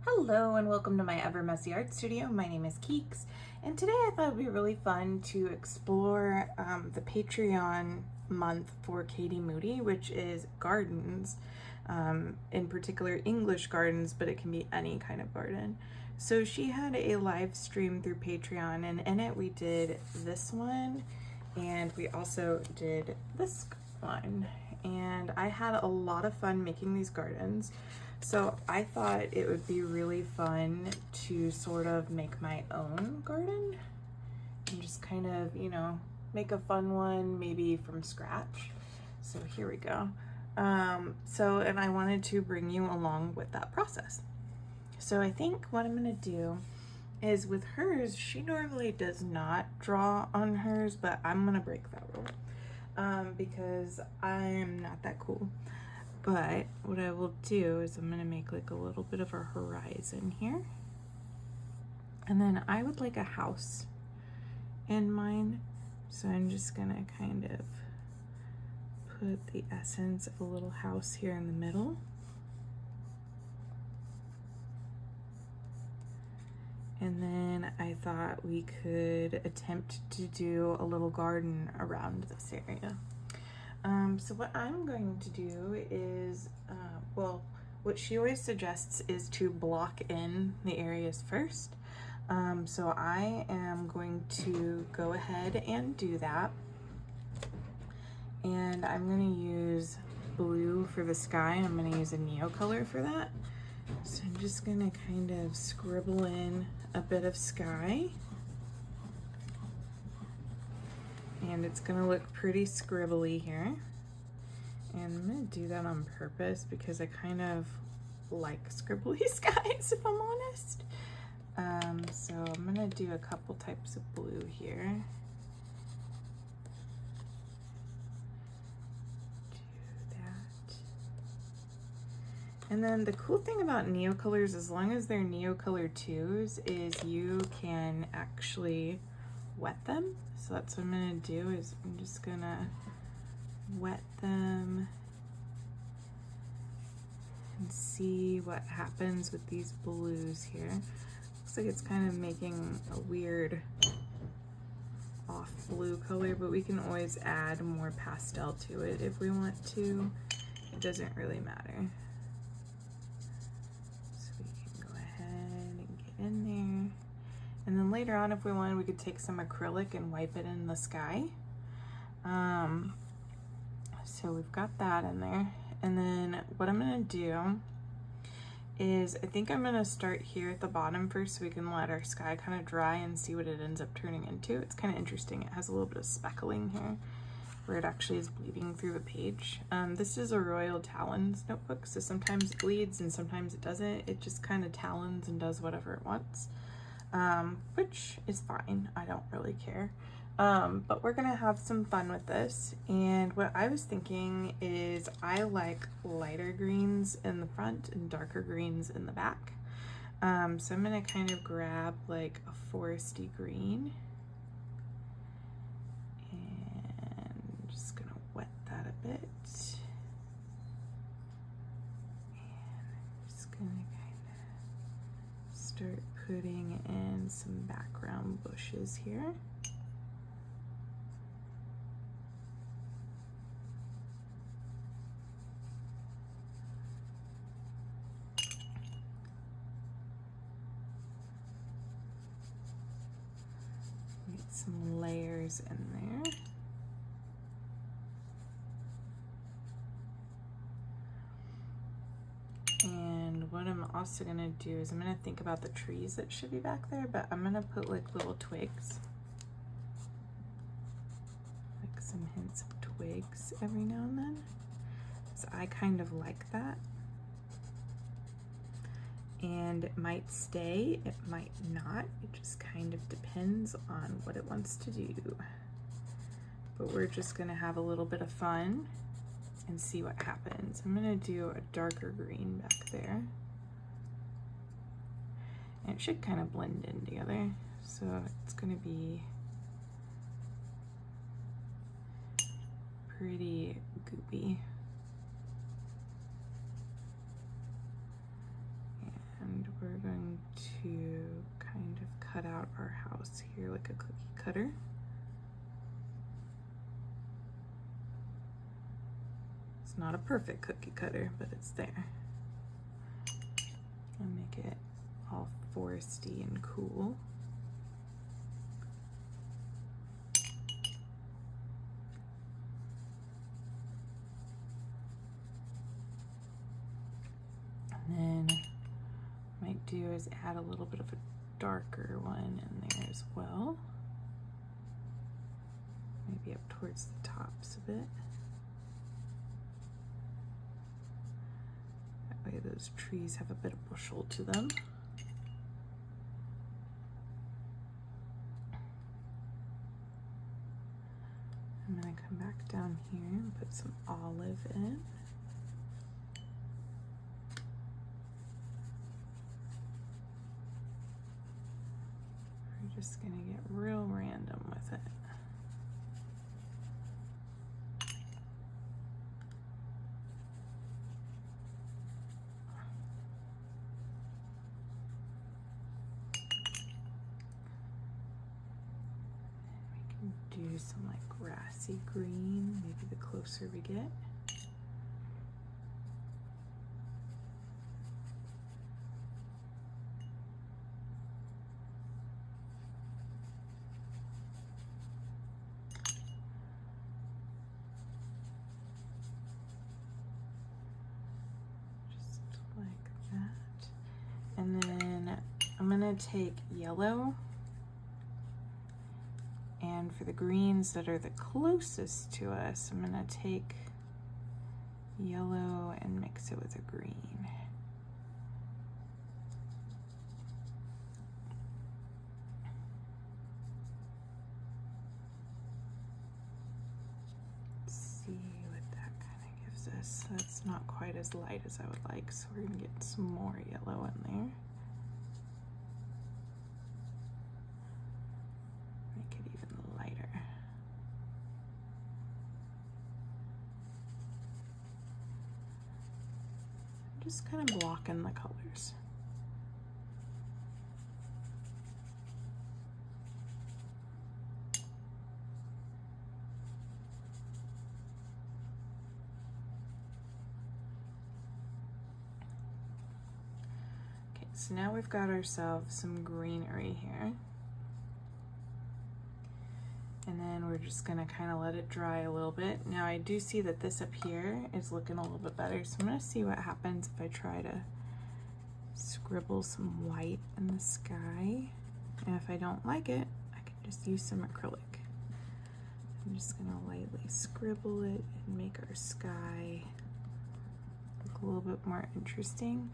Hello and welcome to my Ever Messy Art Studio. My name is Keeks, and today I thought it would be really fun to explore the Patreon month for Katie Moody, which is gardens, in particular English gardens, but it can be any kind of garden. So she had a live stream through Patreon, and in it we did this one, and we also did this one. And I had a lot of fun making these gardens. So I thought it would be really fun to sort of make my own garden and just kind of, make a fun one, maybe from scratch. So here we go. And I wanted to bring you along with that process. So I think what I'm gonna do is with hers, she normally does not draw on hers, but I'm gonna break that rule because I'm not that cool. But what I will do is I'm gonna make like a little bit of a horizon here. And then I would like a house in mine. So I'm just gonna kind of put the essence of a little house here in the middle. And then I thought we could attempt to do a little garden around this area. So what I'm going to do is, what she always suggests is to block in the areas first. So I am going to go ahead and do that. And I'm going to use blue for the sky. I'm going to use a Neocolor for that. So I'm just going to kind of scribble in a bit of sky. And it's going to look pretty scribbly here. And I'm going to do that on purpose because I kind of like scribbly skies, if I'm honest. So I'm going to do a couple types of blue here. Do that. And then the cool thing about Neocolors, as long as they're Neocolor 2s, is you can actually wet them. So that's what I'm going to do is I'm just going to wet them and see what happens with these blues here. Looks like it's kind of making a weird off blue color, but we can always add more pastel to it if we want to. It doesn't really matter. So we can go ahead and get in there. And then later on, if we wanted, we could take some acrylic and wipe it in the sky. So we've got that in there. And then what I'm gonna do is I think I'm gonna start here at the bottom first so we can let our sky kind of dry and see what it ends up turning into. It's kind of interesting. It has a little bit of speckling here where it actually is bleeding through the page. This is a Royal Talons notebook, so sometimes it bleeds and sometimes it doesn't. It just kind of talons and does whatever it wants, which is fine. I don't really care. But we're gonna have some fun with this. And what I was thinking is I like lighter greens in the front and darker greens in the back. So I'm gonna kind of grab like a foresty green and I'm just gonna wet that a bit. And I'm just gonna kind of start putting in some background bushes here. Get some layers in there. And what I'm also gonna do is I'm gonna think about the trees that should be back there, but I'm gonna put like little twigs, like some hints of twigs every now and then. So I kind of like that. And it might stay, it might not. It just kind of depends on what it wants to do. But we're just gonna have a little bit of fun and see what happens. I'm gonna do a darker green back there. And it should kind of blend in together. So it's gonna be pretty goopy. And And we're going to kind of cut out our house here like a cookie cutter. It's not a perfect cookie cutter, but it's there. I'll make it all foresty and cool. And then what I might do is add a little bit of a darker one in there as well. Maybe up towards the tops a bit. That way those trees have a bit of bushel to them. I'm going to come back down here and put some olive in. We're just going to get real random with it. Do some like grassy green, maybe the closer we get. Just like that. And then I'm gonna take yellow. And for the greens that are the closest to us, I'm gonna take yellow and mix it with a green. Let's see what that kind of gives us. That's not quite as light as I would like, so we're gonna get some more yellow in there. Just kind of blocking the colors. Okay, so now we've got ourselves some greenery here. And then we're just gonna kind of let it dry a little bit. Now I do see that this up here is looking a little bit better, so I'm gonna see what happens if I try to scribble some white in the sky. And if I don't like it, I can just use some acrylic. I'm just gonna lightly scribble it and make our sky look a little bit more interesting.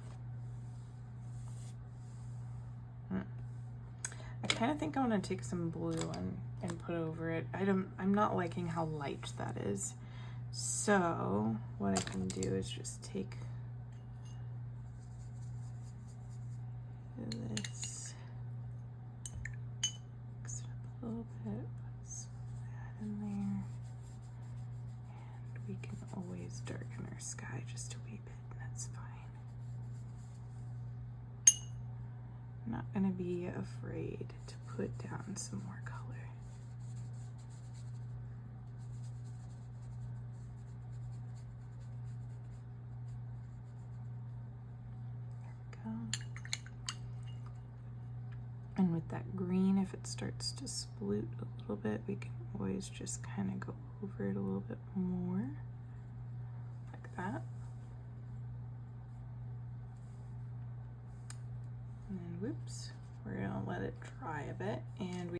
I kind of think I want to take some blue and put over it. I'm not liking how light that is. So what I can do is just take this, mix it up a little bit, put some of that in there, and we can always darken our sky just a wee bit, and that's fine. I'm not going to be afraid to put down some more color. There we go. And with that green, if it starts to sploot a little bit, we can always just kind of go over it a little bit more, like that. And then, whoops, we're gonna let it dry a bit, and we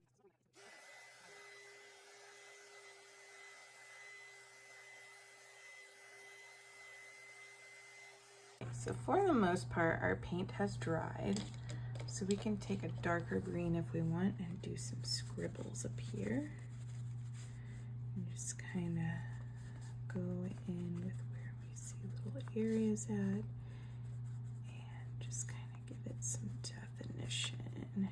so for the most part, our paint has dried, so we can take a darker green if we want and do some scribbles up here. And just kind of go in with where we see little areas at, and just kind of give it some definition.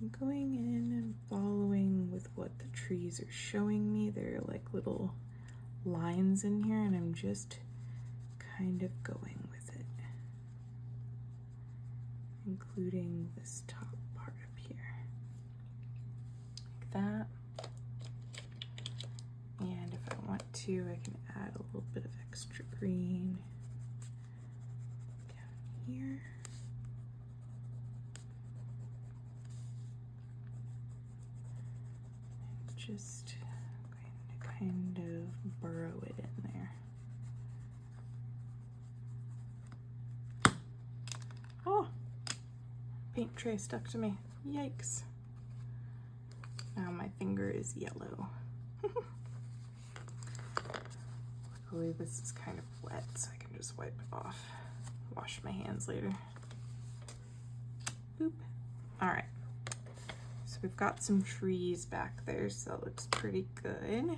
I'm going in and following with what the trees are showing me. There are like little lines in here, and I'm just kind of going with it. including this top part up here, like that. And if I want to, I can add a little bit of extra green down here. And just going to kind of burrow it in there. Oh, paint tray stuck to me. Yikes. Now my finger is yellow. Luckily this is kind of wet, so I can just wipe it off. Wash my hands later. Boop. All right. So we've got some trees back there, so that looks pretty good.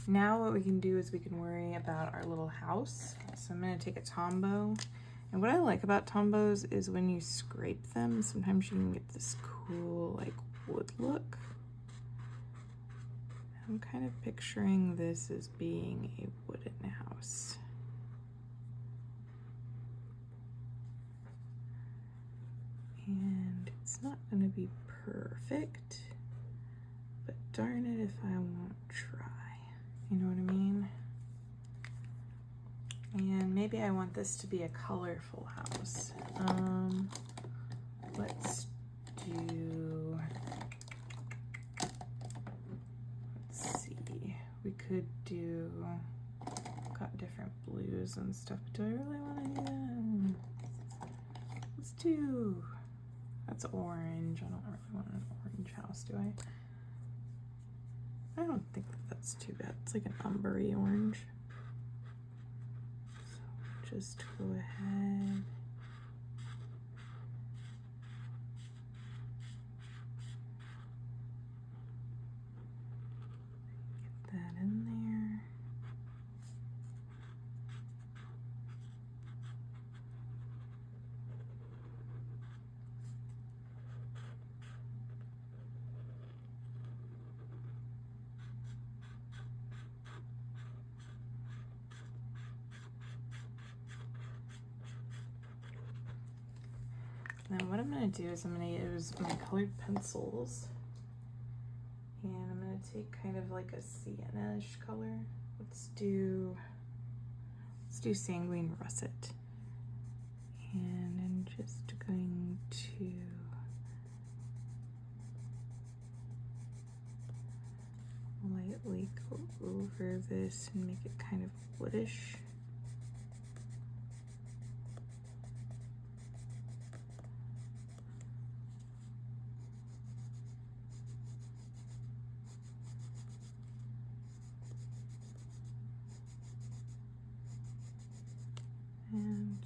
Now what we can do is we can worry about our little house. So I'm gonna take a Tombow. And what I like about Tombows is when you scrape them, sometimes you can get this cool like wood look. I'm kind of picturing this as being a wooden house. And it's not going to be perfect, but darn it if I won't try. You know what I mean? And maybe I want this to be a colorful house. Let's do, let's see, we could do, got different blues and stuff. Do I really want to do that? Let's do, that's orange. I don't really want an orange house, do I? I don't think that that's too bad. It's like an umbery orange. So just go ahead. Get that in there. Now what I'm going to do is I'm going to use my colored pencils, and I'm going to take kind of like a sienna-ish color. Let's do sanguine russet, and I'm just going to lightly go over this and make it kind of woodish. And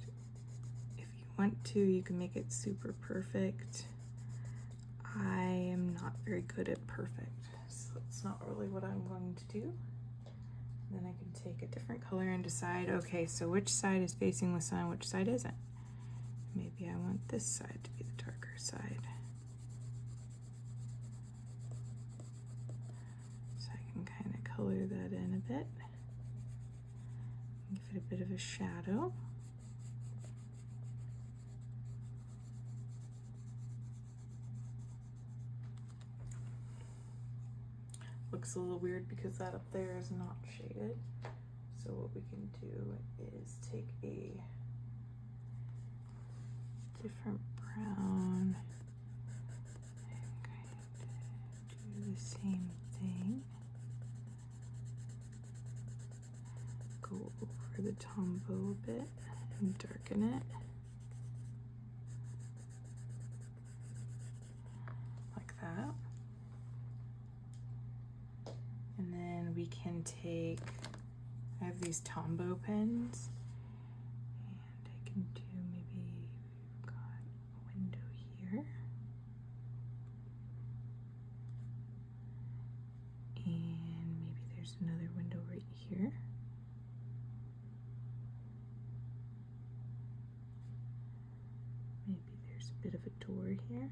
if you want to, you can make it super perfect. I am not very good at perfect, so that's not really what I'm going to do. Then I can take a different color and decide, okay, so which side is facing the sun, which side isn't? Maybe I want this side to be the darker side. So I can kind of color that in a bit. Give it a bit of a shadow. Looks a little weird because that up there is not shaded. So what we can do is take a different brown and kind of do the same thing. Go over the Tombow a bit and darken it. Like that. And then we can take, I have these Tombow pens, and I can do maybe, we've got a window here. And maybe there's another window right here. Maybe there's a bit of a door here.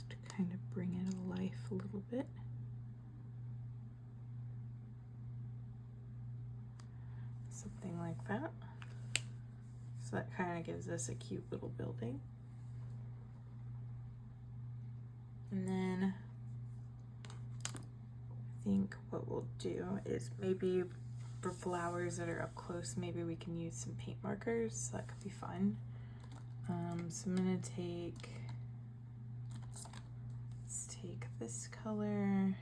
to kind of bring it to life a little bit. Something like that. So that kind of gives us a cute little building. And then I think what we'll do is maybe for flowers that are up close, maybe we can use some paint markers. That could be fun. So I'm gonna let's take this color.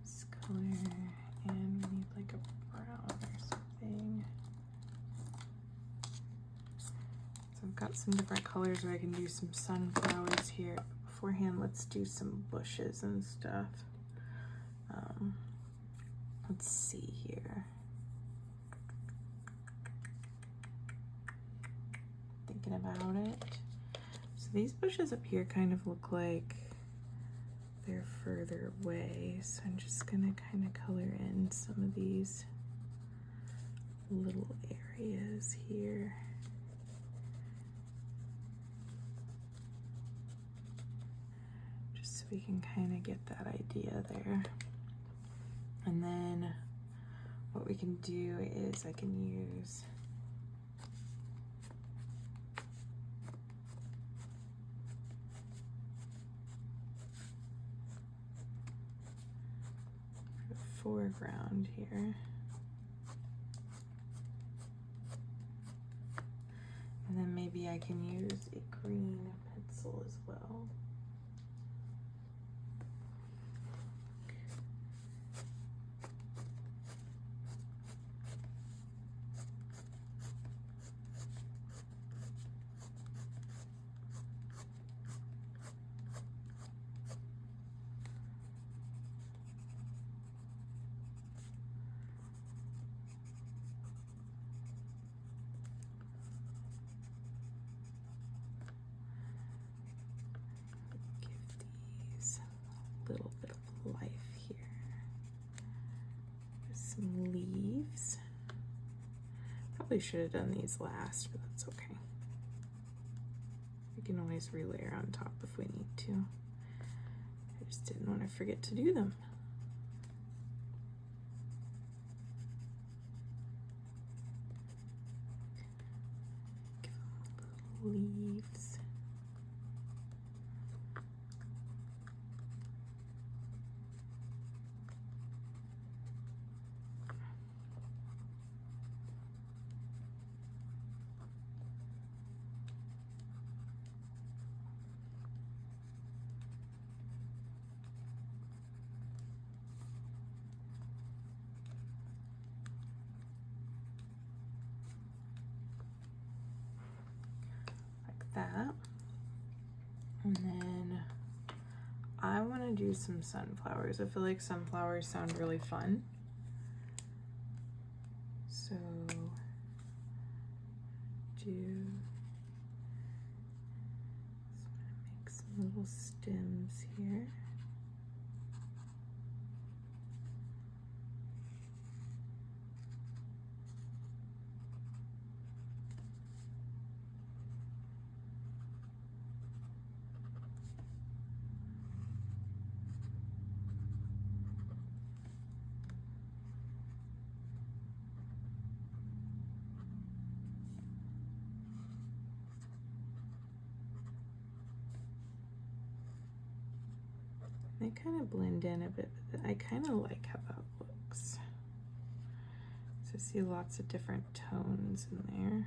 This color, and we need like a brown or something. So I've got some different colors where I can do some sunflowers here. Beforehand, let's do some bushes and stuff. Let's see here. Thinking about it. So these bushes up here kind of look like they're further away. So I'm just gonna kind of color in some of these little areas here. Just so we can kind of get that idea there. And then what we can do is I can use the foreground here. And then maybe I can use a green pencil as well. Little bit of life here. There's some leaves. Probably should have done these last, but that's okay. We can always relayer on top if we need to. I just didn't want to forget to do them. Give them leaves. That. And then I want to do some sunflowers. I feel like sunflowers sound really fun. So make some little stems here. They kind of blend in a bit, but I kind of like how that looks. So I see lots of different tones in there.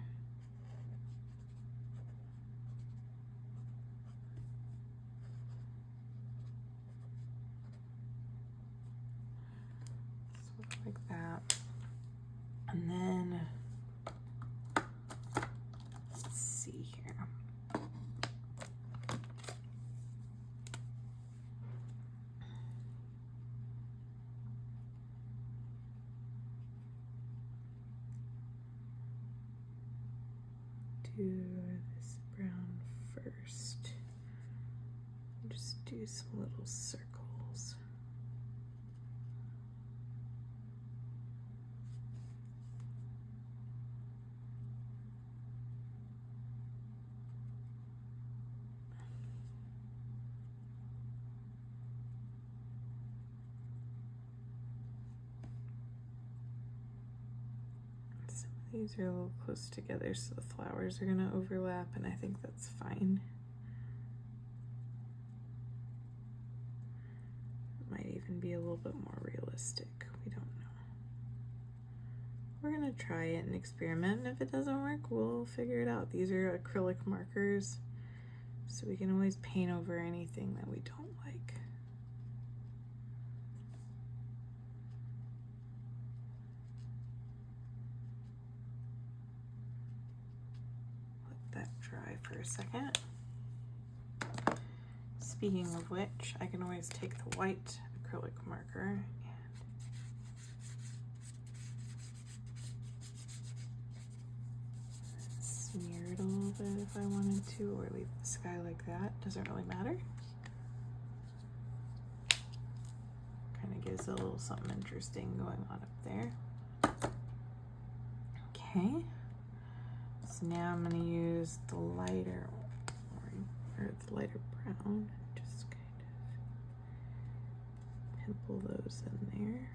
So like that. And then, let's see here. Do this brown first. Just do some little circles. These are a little close together, so the flowers are gonna overlap, and I think that's fine. It might even be a little bit more realistic. We don't know. We're gonna try it and experiment, and if it doesn't work, we'll figure it out. These are acrylic markers, so we can always paint over anything that we don't like. Let that dry for a second. Speaking of which, I can always take the white acrylic marker and smear it a little bit if I wanted to, or leave the sky like that. Doesn't really matter. Kind of gives a little something interesting going on up there. Okay, so now I'm going to use the lighter orange, or the lighter brown, and just kind of pimple those in there.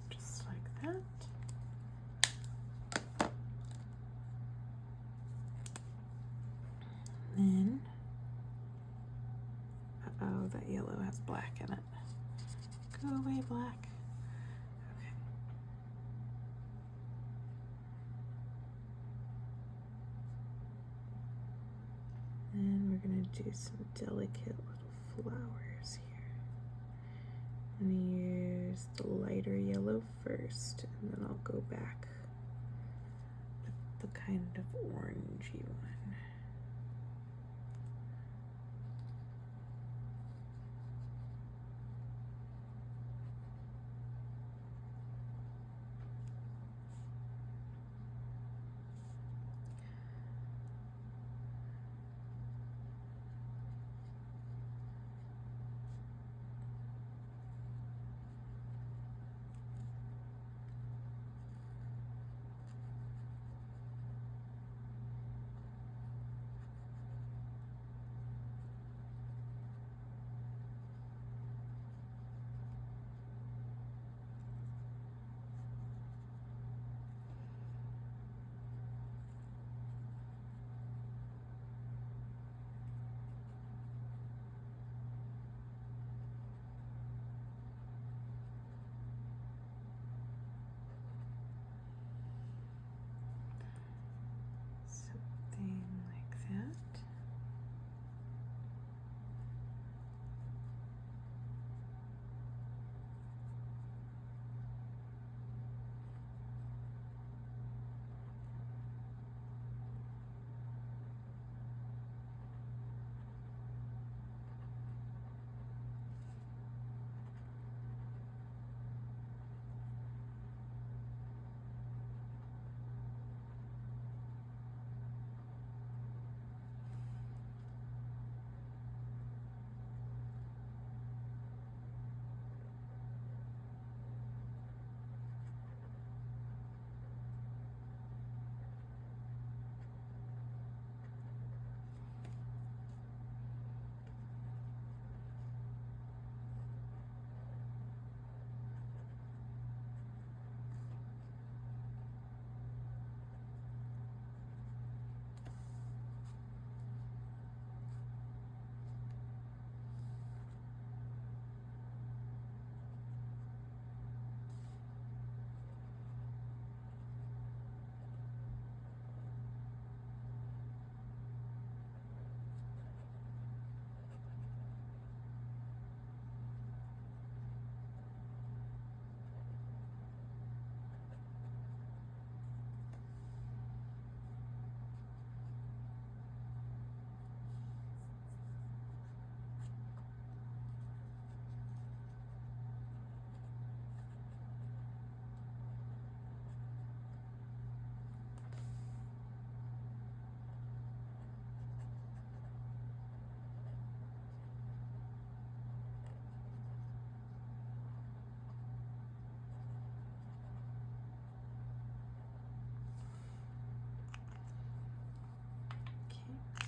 Just like that. Then, uh-oh, that yellow has black in it. Go away, black. Okay. Then we're gonna do some delicate little flowers here. I'm gonna use the lighter yellow first, and then I'll go back with the kind of orangey one.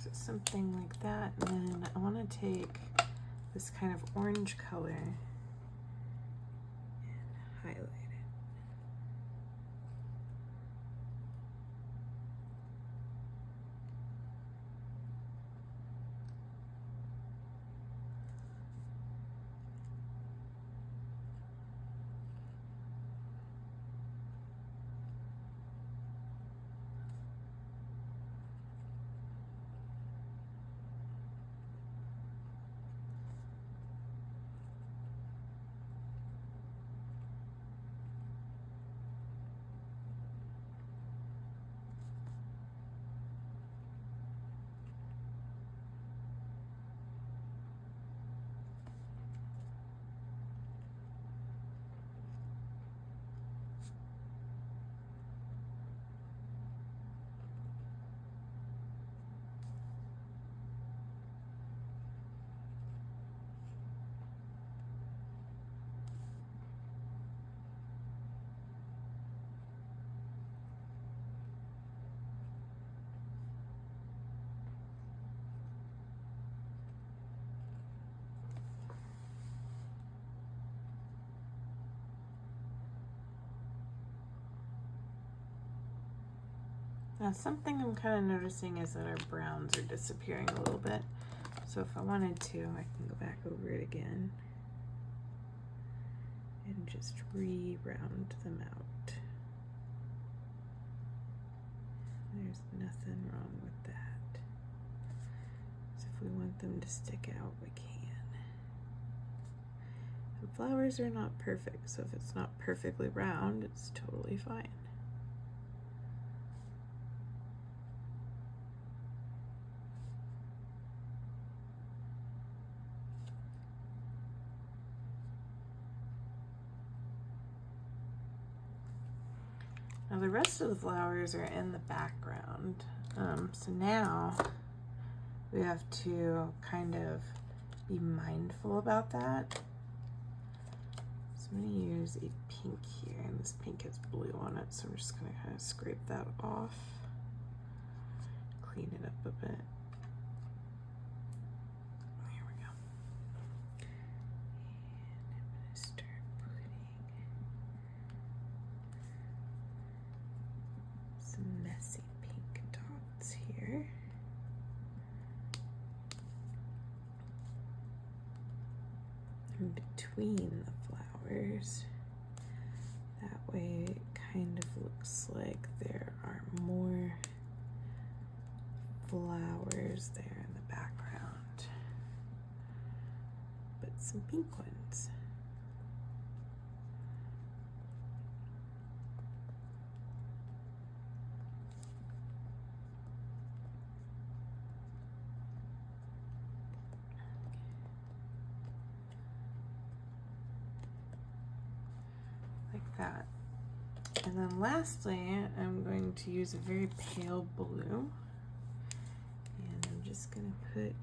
So something like that, and then I want to take this kind of orange color and highlight it. Now something I'm kind of noticing is that our browns are disappearing a little bit. So if I wanted to, I can go back over it again and just re-round them out. There's nothing wrong with that. So if we want them to stick out, we can. And flowers are not perfect, so if it's not perfectly round, it's totally fine. Now the rest of the flowers are in the background, so now we have to kind of be mindful about that. So I'm going to use a pink here, and this pink has blue on it, so I'm just going to kind of scrape that off, clean it up a bit. Here we go. And I'm going to start putting some messy pink dots here. In between the flowers. That way it kind of looks like there are more flowers there in the background, but some pink ones. Like that. And then lastly, I'm going to use a very pale blue, and I'm just going to put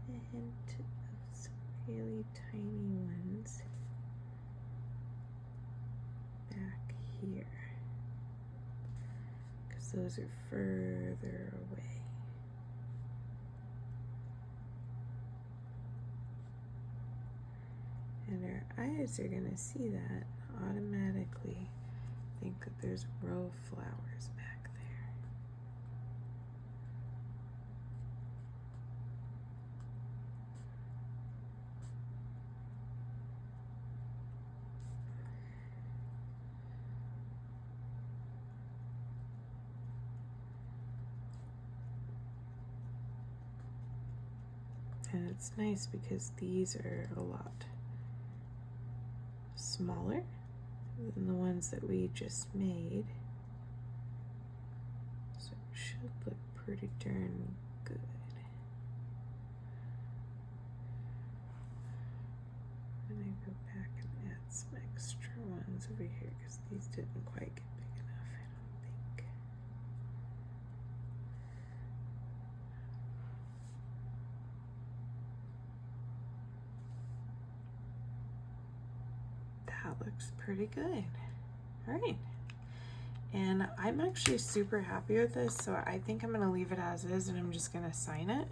a hint of some really tiny ones back here, because those are further away. And our eyes are going to see that automatically think that there's a row of flowers back there. And it's nice because these are a lot smaller than the ones that we just made. So it should look pretty darn good. And I go back and add some extra ones over here because these didn't quite get big enough, I don't think. That looks pretty good. All right. And I'm actually super happy with this, so I think I'm gonna leave it as is and I'm just gonna sign it.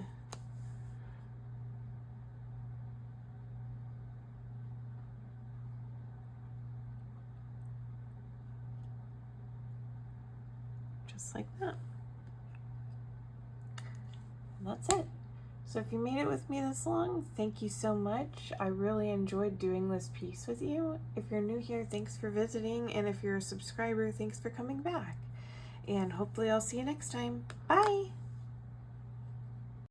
Just like that. And that's it. So if you made it with me this long, thank you so much. I really enjoyed doing this piece with you. If you're new here, thanks for visiting. And if you're a subscriber, thanks for coming back. And hopefully I'll see you next time. Bye!